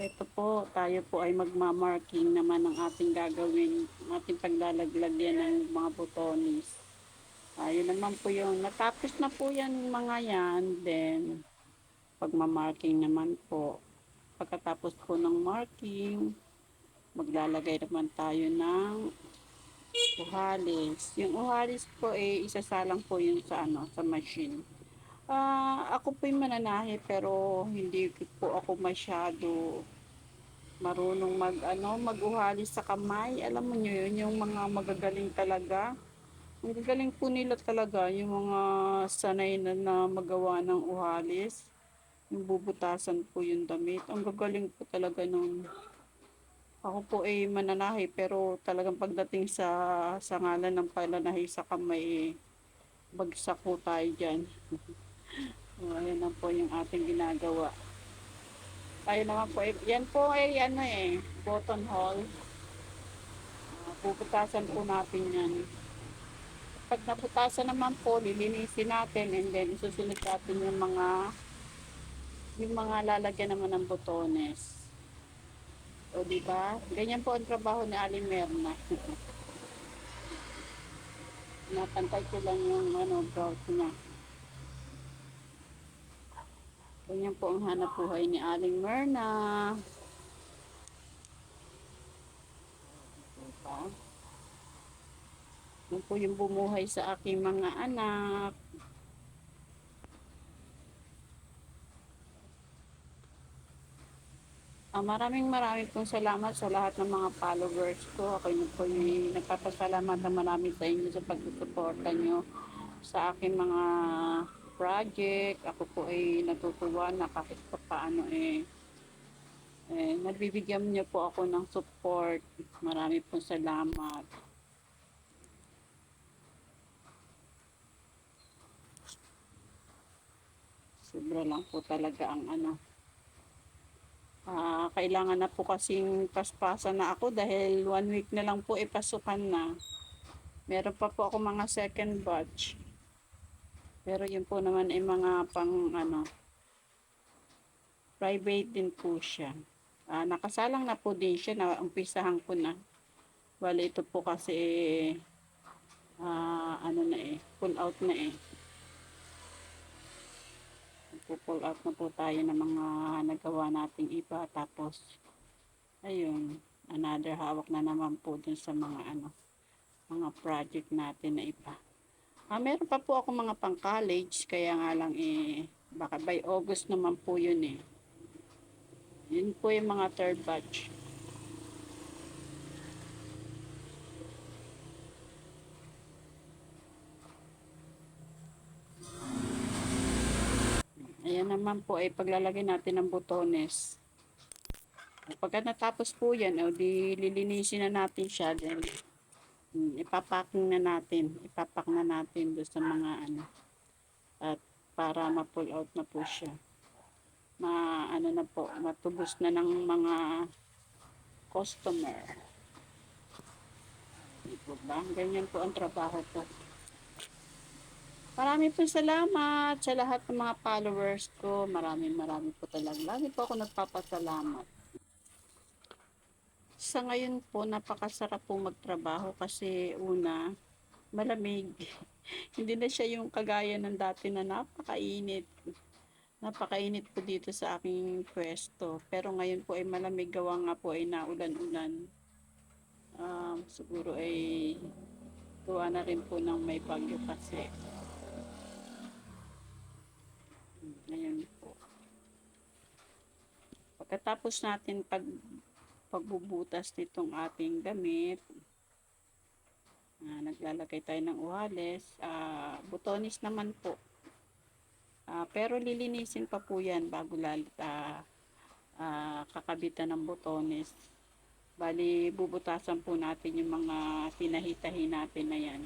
Ito po, tayo po ay magmamarking naman ng ating gagawin, ating paglalaglag yan ng mga butonis. Ayun naman po yung, natapos na po yan mga yan, then pagmamarking naman po. Pagkatapos po ng marking, maglalagay naman tayo ng uhalis. Yung uhalis po isasalang po yun sa sa machine. Ako po yung mananahi pero hindi po ako masyado marunong maguhalis sa kamay. Alam mo nyo yun, yung mga magagaling talaga. Ang gagaling po nila talaga, yung mga sanay na magawa ng uhalis. Yung bubutasan po yung damit. Ang gagaling po talaga nung ako po ay mananahi pero talagang pagdating sa ngalan ng pananahi sa kamay bagsak po tayo dyan. Ayan na po yung ating ginagawa. Tayo naman po, yan po ay button hole. Puputasan po natin yan. Pag naputasan naman po, lilinisin natin and then isusunod natin yung mga lalagyan naman ng botones. O di ba? Ganyan po ang trabaho ni Aling Merna. Napantay ko lang yung browse niya. Ganyan po ang hanap buhay ni Aling Merna. Diba? Yun po yung bumuhay sa aking mga anak. Maraming pong salamat sa lahat ng mga followers ko. Ako yun po yung nagpapasalamat na marami sa inyo sa pagsusuporta nyo sa aking mga project. Ako po ay natutuwa na kahit pa paano nagbibigyan niyo po ako ng support. Marami pong salamat. Sobra lang po talaga ang kailangan na po kasing paspasan na ako dahil 1 week na lang po ipasukan na. Meron pa po ako mga second batch. Pero yun po naman ay mga pang private din po siya. Nakasalang na po din siya na umpisahan ko na. Bali ito po kasi pull out na pull out na po tayo ng mga nagawa nating iba tapos ayun another hawak na naman po dun sa mga project natin na iba. Meron pa po ako mga pang college kaya nga lang baka by August naman po yun yun po yung mga third batch. Ayan naman po ay paglalagay natin ng botones. Pagka natapos po yan, di lilinisin na natin siya. Then, ipapacking na natin. Ipapack na natin doon sa mga At para ma-pull out na po siya. Na po, matubos na ng mga customer. Di po ba? Ganyan po ang trabaho ko. Marami po salamat sa lahat ng mga followers ko. Marami po talaga. Lagi po ako nagpapasalamat. Sa ngayon po, napakasarap po magtrabaho kasi una, malamig. Hindi na siya yung kagaya ng dati na napakainit. Napakainit po dito sa aking pwesto. Pero ngayon po ay malamig gawa nga po ay naulan-ulan. Siguro ay gawa na rin po ng may bagyo kasi. Ngayon po. Pagkatapos natin pagbubutas nitong ating damit, naglalagay tayo ng uhalis, butonis naman po. Pero lilinisin pa po yan bago kakabitan ng butones. Bali, bubutasan po natin yung mga pinahitahi natin na yan.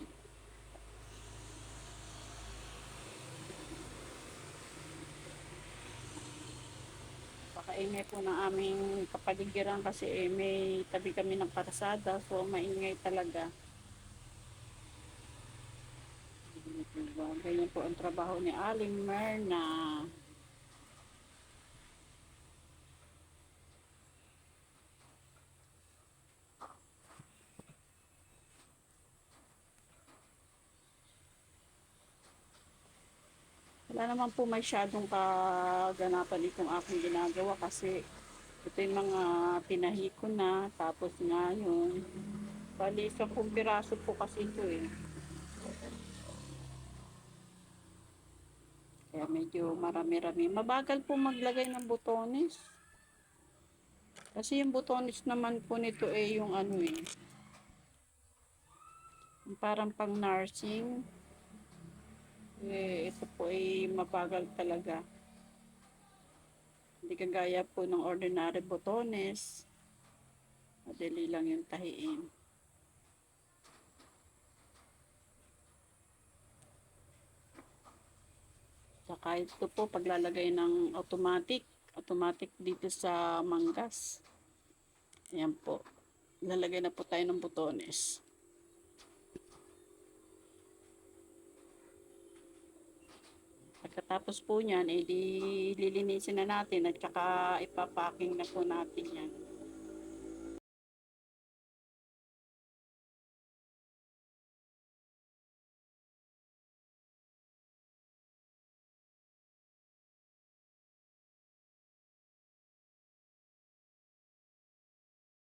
Pakaingay po ng aming kapaligiran kasi may tabi kami ng parasada so maingay talaga. Diba? Ganyan po ang trabaho ni Aling Merna. Wala naman po masyadong kaganapan itong aking ginagawa kasi ito yung mga tinahi ko na, tapos ngayon, bali 10 piraso po kasi ito eh. Kaya medyo marami-rami. Mabagal po maglagay ng butones. Kasi yung butones naman po nito eh yung ano eh, yung parang pang nursing. Eh, ito po ay mabagal talaga. Hindi kagaya po ng ordinary botones. Madali lang yung tahiin. Saka ito po paglalagay ng automatic dito sa manggas. Ayan po. Lalagay na po tayo ng botones. Pagkatapos po niyan, lilinisin na natin at saka ipapacking na po natin yan.